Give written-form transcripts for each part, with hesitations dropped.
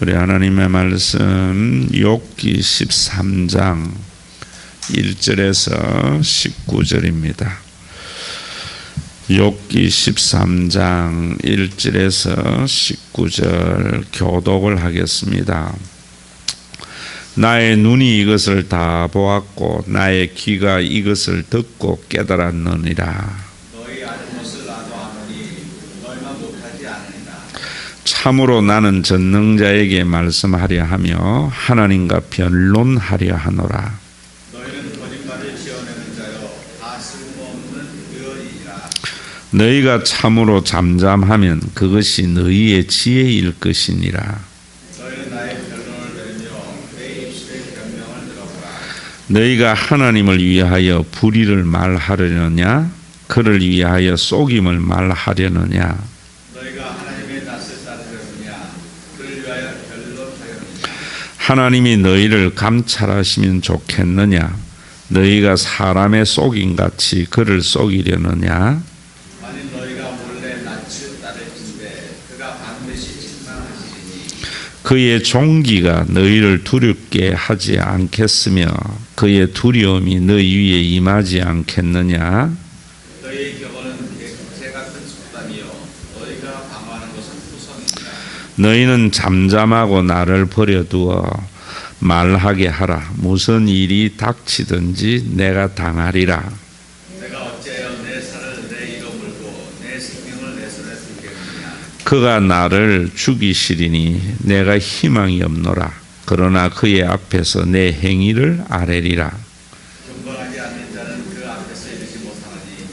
우리 하나님의 말씀 욥기 13장 1절에서 19절입니다. 욥기 13장 1절에서 19절 교독을 하겠습니다. 나의 눈이 이것을 다 보았고 나의 귀가 이것을 듣고 깨달았느니라. 너희 아는 것을 나도 아노니 너희만 못하지 않으리라. 참으로 나는 전능자에게 말씀하려 하며 하나님과 변론하려 하노라. 너희는 거짓말을 지어내는 자여 다 쓸모없는 의언이니라. 너희가 참으로 잠잠하면 그것이 너희의 지혜일 것이니라. 너희는 나의 변론을 들으며 내 입술의 변명을 들어보라. 너희가 하나님을 위하여 불의를 말하려느냐 그를 위하여 속임을 말하려느냐. 너희가 하나님의 낯을 따르려느냐 그를 위하여 변론하려느냐. 하나님이 너희를 감찰하시면 좋겠느냐 너희가 사람의 속임같이 그를 속이려느냐. 만일 너희가 몰래 낯을 따를진대 그가 반드시 책망하시리니 그의 종기가 너희를 두렵게 하지 않겠으며 그의 두려움이 너희 위에 임하지 않겠느냐. 너희의 격언은 새 같은 속담이요 너희가 방어하는 것은 후성이니라. 너희는 잠잠하고 나를 버려두어 말하게 하라. 무슨 일이 닥치든지 내가 당하리라. 내가 어찌하여 내 살을 내 이로 물고 내 생명을 내 손에 들겠느냐. 그가 나를 죽이시리니 내가 희망이 없노라. 그러나 그의 앞에서 내 행위를 아뢰리라. 경건하지 않는 자는 그 앞에서 이르지 못하나니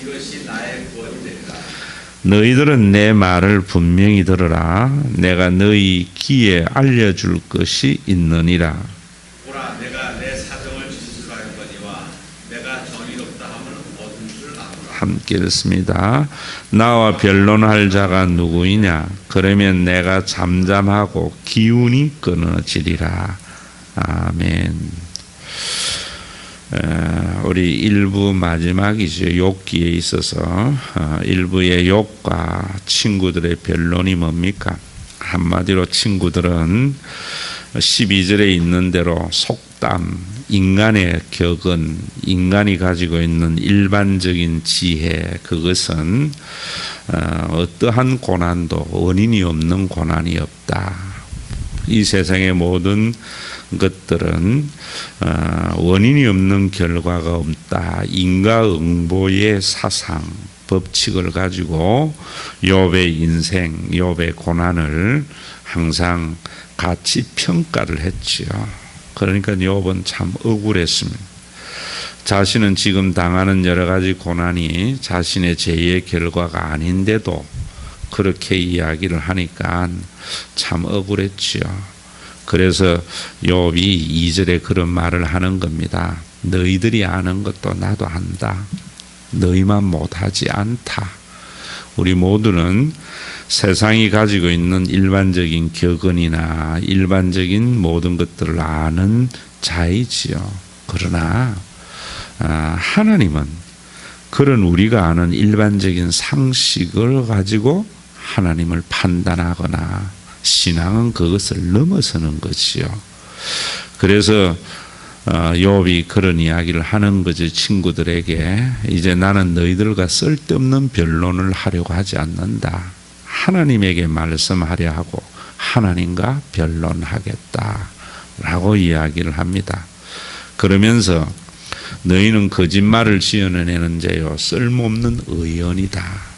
이것이 나의 구원이 되리라. 너희들은 내 말을 분명히 들으라. 내가 너희 귀에 알려줄 것이 있느니라. 보라 내가 내 사정을 진술하였거니와 내가 정의롭다 함을 얻은 줄 아노라. 함께 읽습니다. 나와 변론할 자가 누구이냐? 그러면 내가 잠잠하고 기운이 끊어지리라. 아멘. 우리 1부 마지막이죠. 욥기에 있어서 1부의 욥과 친구들의 변론이 뭡니까? 한마디로 친구들은 12절에 있는 대로 속담, 인간의 격언, 인간이 가지고 있는 일반적인 지혜, 그것은 어떠한 고난도 원인이 없는 고난이 없다. 이 세상의 모든 것들은 원인이 없는 결과가 없다. 인과응보의 사상, 법칙을 가지고 욥의 인생, 욥의 고난을 항상 같이 평가를 했지요. 그러니까 욥은 참 억울했습니다. 자신은 지금 당하는 여러 가지 고난이 자신의 죄의 결과가 아닌데도 그렇게 이야기를 하니까 참 억울했지요. 그래서 욥이 2절에 그런 말을 하는 겁니다. 너희들이 아는 것도 나도 안다. 너희만 못하지 않다. 우리 모두는 세상이 가지고 있는 일반적인 격언이나 일반적인 모든 것들을 아는 자이지요. 그러나 하나님은 그런 우리가 아는 일반적인 상식을 가지고 하나님을 판단하거나 신앙은 그것을 넘어서는 것이요. 그래서 욥이 그런 이야기를 하는 거지. 친구들에게 이제 나는 너희들과 쓸데없는 변론을 하려고 하지 않는다. 하나님에게 말씀하려 하고 하나님과 변론하겠다 라고 이야기를 합니다. 그러면서 너희는 거짓말을 지어내는 자요 쓸모없는 의언이다.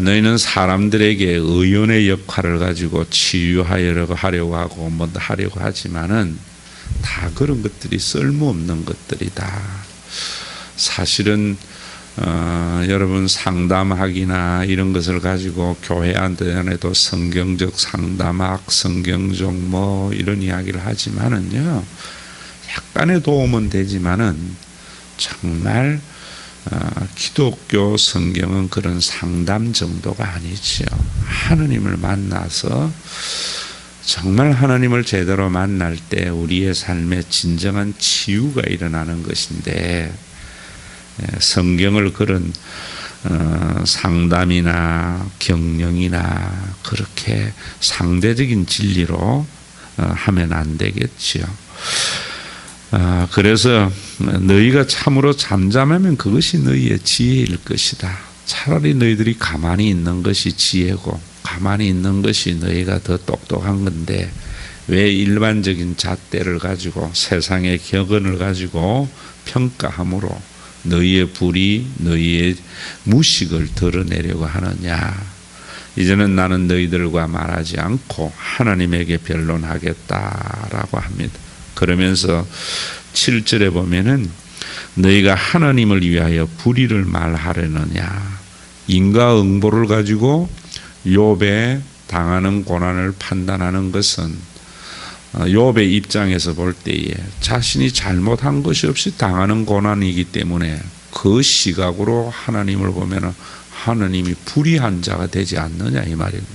너희는 사람들에게 의언의 역할을 가지고 치유하려고 하고 뭐 하려고 하지만은 다 그런 것들이 쓸모없는 것들이다. 사실은 여러분 상담학이나 이런 것을 가지고 교회 안에도 성경적 상담학, 성경적 뭐 이런 이야기를 하지만은요 약간의 도움은 되지만은 정말 기독교 성경은 그런 상담 정도가 아니지요. 하나님을 만나서 정말 하나님을 제대로 만날 때 우리의 삶에 진정한 치유가 일어나는 것인데 성경을 그런 상담이나 경영이나 그렇게 상대적인 진리로 하면 안 되겠지요. 그래서 너희가 참으로 잠잠하면 그것이 너희의 지혜일 것이다. 차라리 너희들이 가만히 있는 것이 지혜고 가만히 있는 것이 너희가 더 똑똑한 건데 왜 일반적인 잣대를 가지고 세상의 격언을 가지고 평가함으로 너희의 불의, 너희의 무식을 드러내려고 하느냐. 이제는 나는 너희들과 말하지 않고 하나님에게 변론하겠다라고 합니다. 그러면서 7절에 보면은 너희가 하나님을 위하여 불의를 말하려느냐. 인과응보를 가지고 욥의 당하는 고난을 판단하는 것은 욥의 입장에서 볼 때에 자신이 잘못한 것이 없이 당하는 고난이기 때문에 그 시각으로 하나님을 보면은 하나님이 불의한 자가 되지 않느냐 이 말입니다.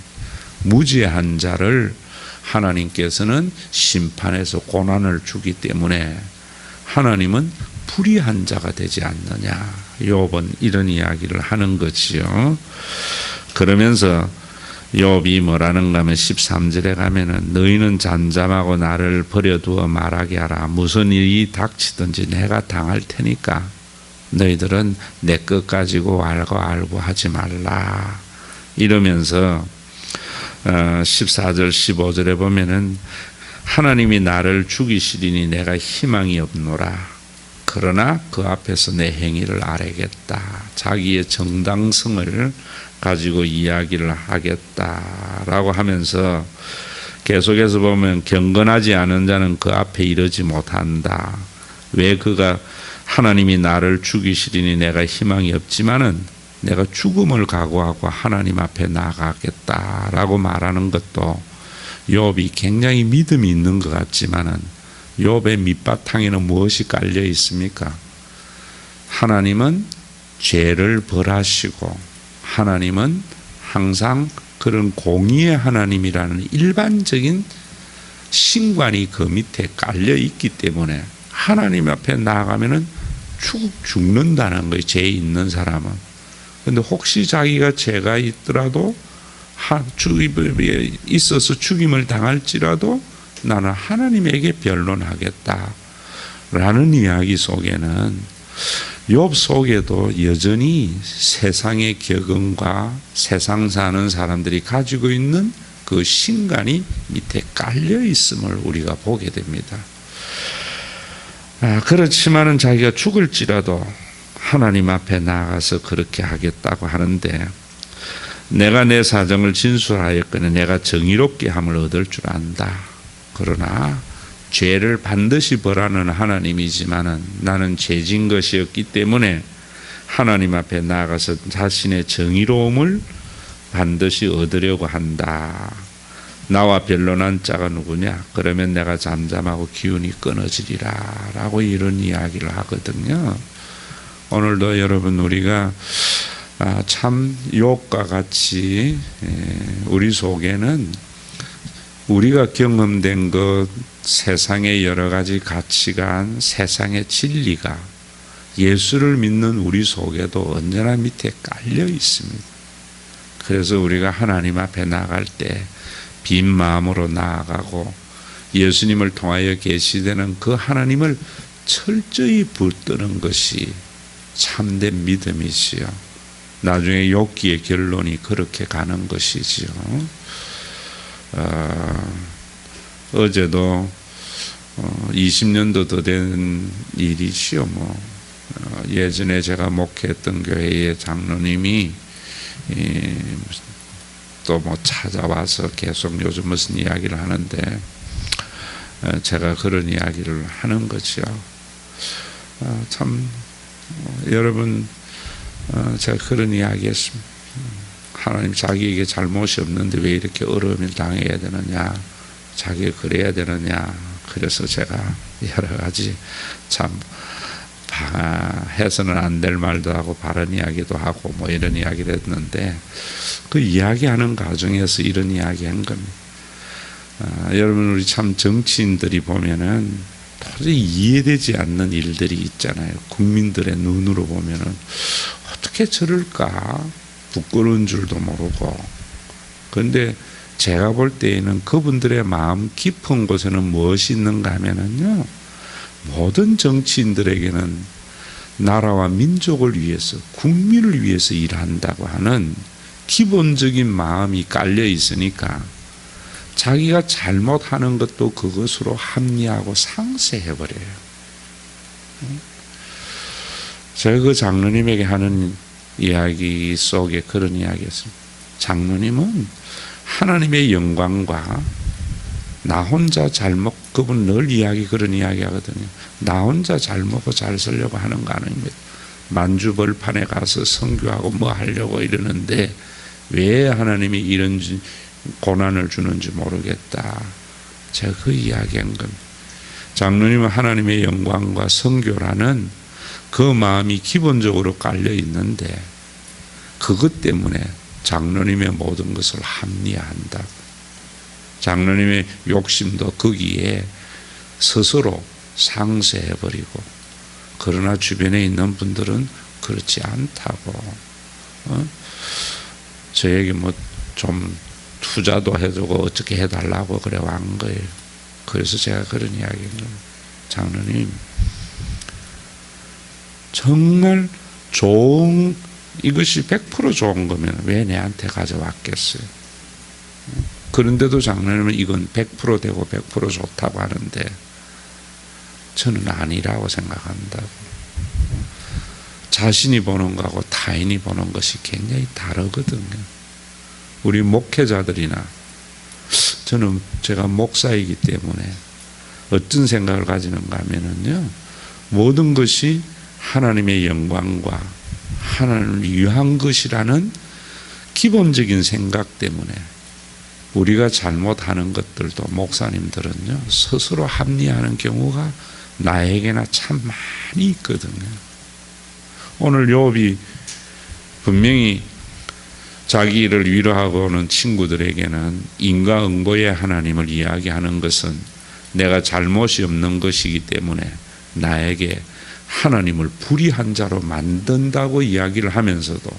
무죄한 자를 하나님께서는 심판해서 고난을 주기 때문에 하나님은 불의한 자가 되지 않느냐. 욥은 이런 이야기를 하는 거지요. 그러면서 욥이 뭐라는가 하면 13절에 가면은 너희는 잠잠하고 나를 버려두어 말하게 하라. 무슨 일이 닥치든지 내가 당할 테니까 너희들은 내 것 가지고 알고 하지 말라. 이러면서 14절 15절에 보면은 하나님이 나를 죽이시리니 내가 희망이 없노라. 그러나 그 앞에서 내 행위를 아뢰겠다. 자기의 정당성을 가지고 이야기를 하겠다라고 하면서 계속해서 보면 경건하지 않은 자는 그 앞에 이르지 못한다. 왜 그가 하나님이 나를 죽이시리니 내가 희망이 없지만은 내가 죽음을 각오하고 하나님 앞에 나가겠다라고 말하는 것도 욥이 굉장히 믿음이 있는 것 같지만은 욥의 밑바탕에는 무엇이 깔려 있습니까? 하나님은 죄를 벌하시고 하나님은 항상 그런 공의의 하나님이라는 일반적인 신관이 그 밑에 깔려 있기 때문에 하나님 앞에 나아가면은 죽는다는 거예요. 죄 있는 사람은. 근데 혹시 자기가 죄가 있더라도 있어서 죽임을 당할지라도 나는 하나님에게 변론하겠다라는 이야기 속에는 욥 속에도 여전히 세상의 격언과 세상 사는 사람들이 가지고 있는 그 신간이 밑에 깔려 있음을 우리가 보게 됩니다. 그렇지만은 자기가 죽을지라도 하나님 앞에 나가서 그렇게 하겠다고 하는데 내가 내 사정을 진술하였거늘 내가 정의롭게 함을 얻을 줄 안다. 그러나 죄를 반드시 벌하는 하나님이지만은 나는 죄진 것이었기 때문에 하나님 앞에 나가서 자신의 정의로움을 반드시 얻으려고 한다. 나와 변론한 자가 누구냐? 그러면 내가 잠잠하고 기운이 끊어지리라 라고 이런 이야기를 하거든요. 오늘도 여러분 우리가 참 욥과 같이 우리 속에는 우리가 경험된 것, 세상의 여러 가지 가치관, 세상의 진리가 예수를 믿는 우리 속에도 언제나 밑에 깔려 있습니다. 그래서 우리가 하나님 앞에 나갈 때 빈 마음으로 나아가고 예수님을 통하여 계시되는 그 하나님을 철저히 붙드는 것이 참된 믿음이지요. 나중에 욥기의 결론이 그렇게 가는 것이지요. 어제도 20년도 더 된 일이지요. 예전에 제가 목회했던 교회의 장로님이 또 찾아와서 계속 요즘 무슨 이야기를 하는데 제가 그런 이야기를 하는 거죠. 참 여러분 제가 그런 이야기 했습니다. 하나님 자기에게 잘못이 없는데 왜 이렇게 어려움을 당해야 되느냐, 자기가 그래야 되느냐. 그래서 제가 여러 가지 참 해서는 안 될 말도 하고 바른 이야기도 하고 이런 이야기를 했는데 그 이야기하는 과정에서 이런 이야기 한 겁니다. 여러분 우리 참 정치인들이 보면은 도저히 이해되지 않는 일들이 있잖아요. 국민들의 눈으로 보면은 어떻게 저럴까 부끄러운 줄도 모르고. 그런데 제가 볼 때에는 그분들의 마음 깊은 곳에는 무엇이 있는가 하면은요, 모든 정치인들에게는 나라와 민족을 위해서, 국민을 위해서 일한다고 하는 기본적인 마음이 깔려 있으니까 자기가 잘못하는 것도 그것으로 합리하고 상쇄해버려요. 제가 그 장로님에게 하는 이야기 속에 그런 이야기였습니다. 장로님은 하나님의 영광과 나 혼자 잘 먹, 그분 늘 그런 이야기 하거든요. 나 혼자 잘 먹고 잘 살려고 하는 거 아닙니다. 만주벌판에 가서 선교하고 뭐 하려고 이러는데 왜 하나님이 이런 고난을 주는지 모르겠다. 제가 그 이야기한 겁니다. 장로님은 하나님의 영광과 선교라는 그 마음이 기본적으로 깔려 있는데 그것 때문에 장로님의 모든 것을 합리화한다. 장로님의 욕심도 거기에 스스로 상쇄해버리고, 그러나 주변에 있는 분들은 그렇지 않다고, 저에게 뭐 좀 투자도 해주고 어떻게 해달라고 그래 온 거예요. 그래서 제가 그런 이야기를, 장로님 정말 좋은, 이것이 100% 좋은 거면 왜 내한테 가져왔겠어요? 그런데도 장로님은 이건 100% 되고 100% 좋다고 하는데 저는 아니라고 생각한다고. 자신이 보는 것하고 타인이 보는 것이 굉장히 다르거든요. 우리 목회자들이나, 저는 제가 목사이기 때문에 어떤 생각을 가지는가 하면은요, 모든 것이 하나님의 영광과 하나님을 위한 것이라는 기본적인 생각 때문에 우리가 잘못하는 것들도 목사님들은요, 스스로 합리화하는 경우가 나에게나 참 많이 있거든요. 오늘 욥이 분명히 자기를 위로하고 오는 친구들에게는 인과응보의 하나님을 이야기하는 것은 내가 잘못이 없는 것이기 때문에 나에게 하나님을 불의한 자로 만든다고 이야기를 하면서도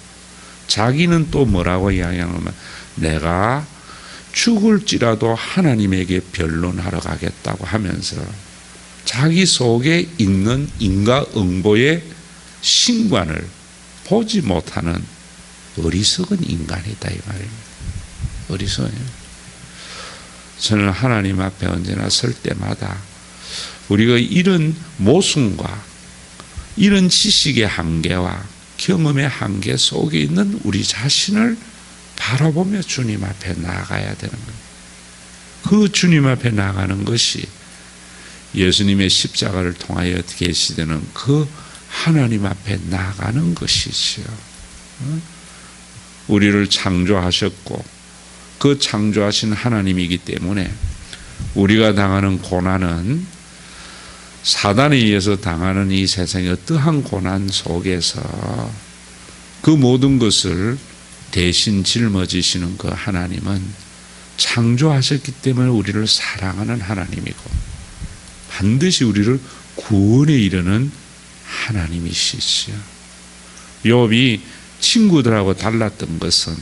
자기는 또 뭐라고 이야기하냐면 내가 죽을지라도 하나님에게 변론하러 가겠다고 하면서 자기 속에 있는 인과응보의 신관을 보지 못하는 어리석은 인간이다 이 말입니다. 어리석어요. 저는 하나님 앞에 언제나 설 때마다 우리가 이런 모순과 이런 지식의 한계와 경험의 한계 속에 있는 우리 자신을 바라보며 주님 앞에 나아가야 되는 거예요. 그 주님 앞에 나아가는 것이 예수님의 십자가를 통하여 계시되는 그 하나님 앞에 나아가는 것이지요. 우리를 창조하셨고 그 창조하신 하나님이기 때문에 우리가 당하는 고난은 사단에 의해서 당하는 이 세상의 어떠한 고난 속에서 그 모든 것을 대신 짊어지시는 그 하나님은 창조하셨기 때문에 우리를 사랑하는 하나님이고 반드시 우리를 구원에 이르는 하나님이시지요. 욥이 친구들하고 달랐던 것은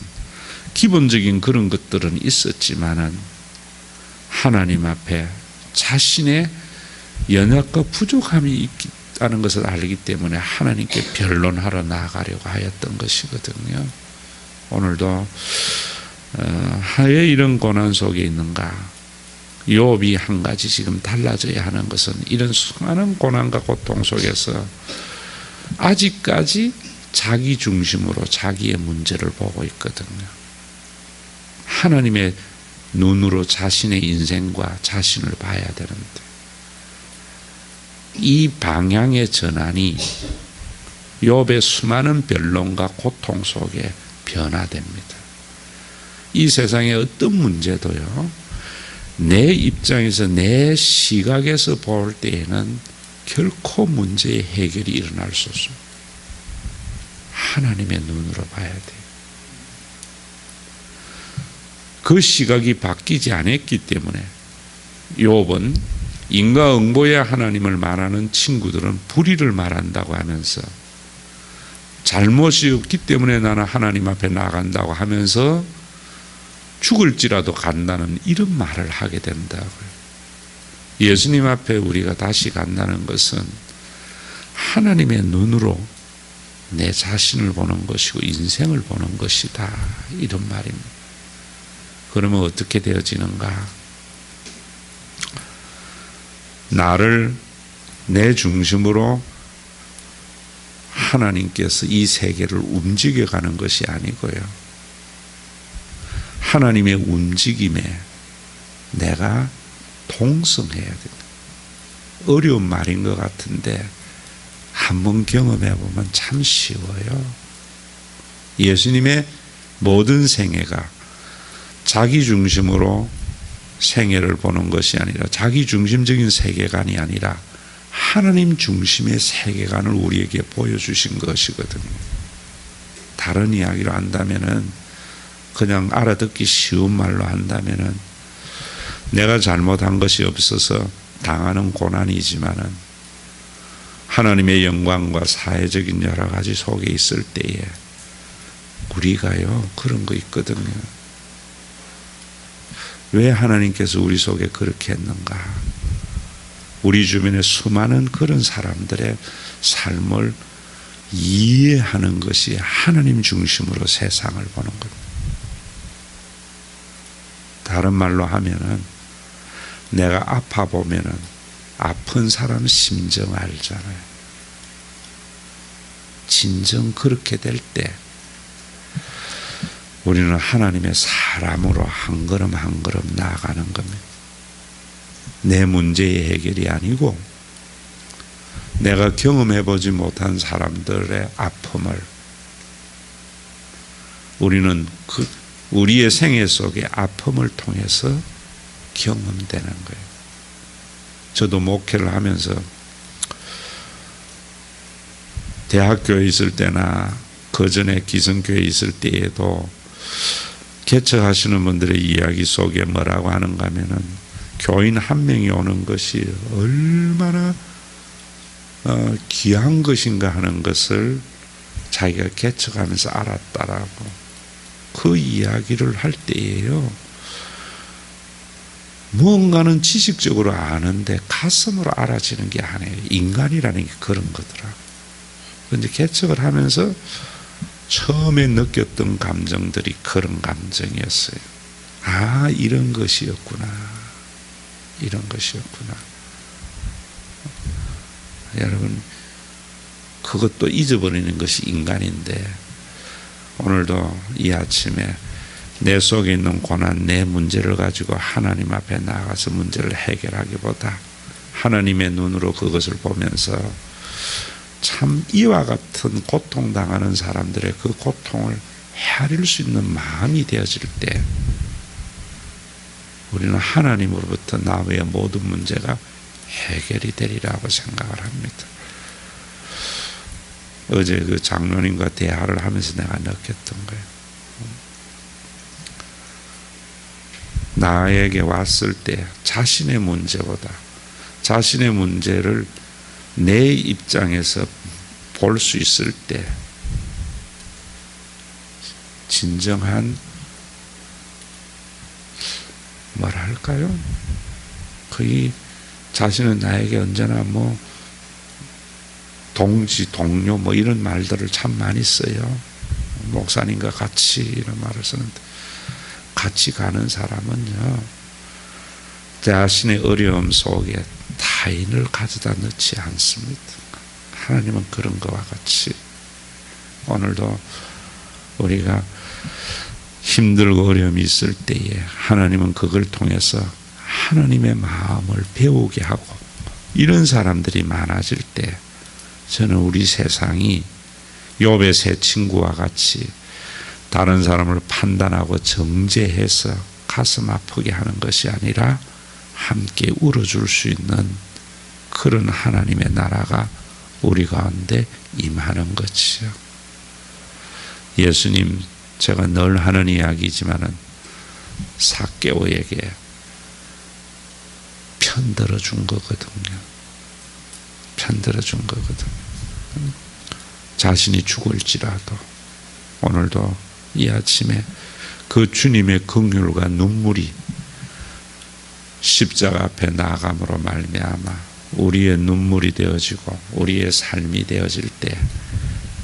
기본적인 그런 것들은 있었지만은 하나님 앞에 자신의 연약과 부족함이 있다는 것을 알기 때문에 하나님께 변론하러 나아가려고 하였던 것이거든요. 오늘도 왜 이런 고난 속에 있는가? 욥이 한 가지 지금 달라져야 하는 것은 이런 수많은 고난과 고통 속에서 아직까지 자기 중심으로 자기의 문제를 보고 있거든요. 하나님의 눈으로 자신의 인생과 자신을 봐야 되는데 이 방향의 전환이 욥의 수많은 변론과 고통 속에 변화됩니다. 이 세상의 어떤 문제도요, 내 입장에서 내 시각에서 볼 때에는 결코 문제의 해결이 일어날 수 없습니다. 하나님의 눈으로 봐야 돼요. 그 시각이 바뀌지 않았기 때문에 욥은 인과응보의 하나님을 말하는 친구들은 불의를 말한다고 하면서 잘못이 없기 때문에 나는 하나님 앞에 나간다고 하면서 죽을지라도 간다는 이런 말을 하게 된다고요. 예수님 앞에 우리가 다시 간다는 것은 하나님의 눈으로 내 자신을 보는 것이고 인생을 보는 것이다, 이런 말입니다. 그러면 어떻게 되어지는가? 나를 내 중심으로 하나님께서 이 세계를 움직여가는 것이 아니고요, 하나님의 움직임에 내가 동성해야 됩니다. 어려운 말인 것 같은데 한번 경험해 보면 참 쉬워요. 예수님의 모든 생애가 자기 중심으로 생애를 보는 것이 아니라, 자기 중심적인 세계관이 아니라 하나님 중심의 세계관을 우리에게 보여주신 것이거든요. 다른 이야기로 한다면은, 그냥 알아듣기 쉬운 말로 한다면은, 내가 잘못한 것이 없어서 당하는 고난이지만은 하나님의 영광과 사회적인 여러 가지 속에 있을 때에 우리가요, 그런 거 있거든요. 왜 하나님께서 우리 속에 그렇게 했는가? 우리 주변에 수많은 그런 사람들의 삶을 이해하는 것이 하나님 중심으로 세상을 보는 겁니다. 다른 말로 하면은, 내가 아파 보면은 아픈 사람 심정 알잖아요. 진정 그렇게 될 때 우리는 하나님의 사람으로 한 걸음 한 걸음 나아가는 겁니다. 내 문제의 해결이 아니고 내가 경험해보지 못한 사람들의 아픔을 우리는 우리의 생애 속의 아픔을 통해서 경험되는 거예요. 저도 목회를 하면서 대학교에 있을 때나 그 전에 기성교회에 있을 때에도 개척하시는 분들의 이야기 속에 뭐라고 하는가 하면은, 교인 한 명이 오는 것이 얼마나 귀한 것인가 하는 것을 자기가 개척하면서 알았다라고 그 이야기를 할 때에요, 무언가는 지식적으로 아는데 가슴으로 알아지는 게 아니에요. 인간이라는 게 그런 거더라고요. 그런데 개척을 하면서 처음에 느꼈던 감정들이 그런 감정이었어요. 아, 이런 것이었구나. 이런 것이었구나. 여러분, 그것도 잊어버리는 것이 인간인데, 오늘도 이 아침에 내 속에 있는 고난, 내 문제를 가지고 하나님 앞에 나가서 문제를 해결하기보다 하나님의 눈으로 그것을 보면서 참 이와 같은 고통당하는 사람들의 그 고통을 헤아릴 수 있는 마음이 되어질 때 우리는 하나님으로부터 나의 모든 문제가 해결이 되리라고 생각을 합니다. 어제 그 장로님과 대화를 하면서 내가 느꼈던 거예요. 나에게 왔을 때 자신의 문제보다 자신의 문제를 내 입장에서 볼 수 있을 때 진정한 뭐랄까요? 거의 자신은 나에게 언제나 뭐 동지, 동료 뭐 이런 말들을 참 많이 써요. 목사님과 같이 이런 말을 쓰는데, 같이 가는 사람은요, 자신의 어려움 속에 타인을 가져다 넣지 않습니다. 하나님은 그런 것과 같이 오늘도 우리가 힘들고 어려움이 있을 때에 하나님은 그걸 통해서 하나님의 마음을 배우게 하고, 이런 사람들이 많아질 때 저는 우리 세상이 욥의 세 친구와 같이 다른 사람을 판단하고 정죄해서 가슴 아프게 하는 것이 아니라 함께 울어줄 수 있는 그런 하나님의 나라가 우리 가운데 임하는 것이요. 예수님, 제가 늘 하는 이야기지만은 삭개오에게 편들어 준 거거든요. 편들어 준 거거든요. 자신이 죽을지라도 오늘도 이 아침에 그 주님의 긍휼과 눈물이 십자가 앞에 나아감으로 말미암아 우리의 눈물이 되어지고 우리의 삶이 되어질 때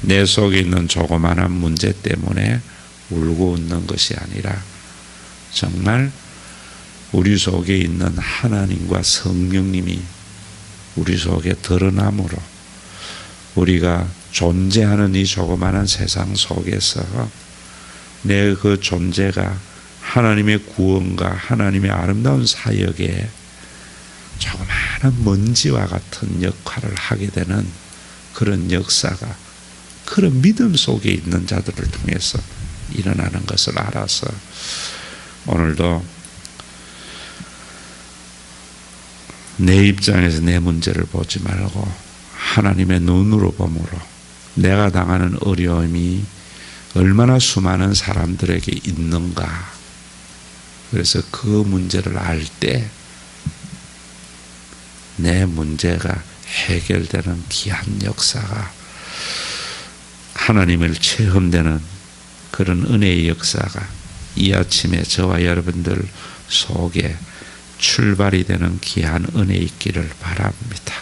내 속에 있는 조그마한 문제 때문에 울고 웃는 것이 아니라 정말 우리 속에 있는 하나님과 성령님이 우리 속에 드러남으로 우리가 존재하는 이 조그마한 세상 속에서 내 그 존재가 하나님의 구원과 하나님의 아름다운 사역에 조그마한 먼지와 같은 역할을 하게 되는 그런 역사가 그런 믿음 속에 있는 자들을 통해서 일어나는 것을 알아서 오늘도 내 입장에서 내 문제를 보지 말고 하나님의 눈으로 보므로 내가 당하는 어려움이 얼마나 수많은 사람들에게 있는가. 그래서 그 문제를 알 때 내 문제가 해결되는 귀한 역사가 하나님을 체험되는 그런 은혜의 역사가 이 아침에 저와 여러분들 속에 출발이 되는 귀한 은혜 있기를 바랍니다.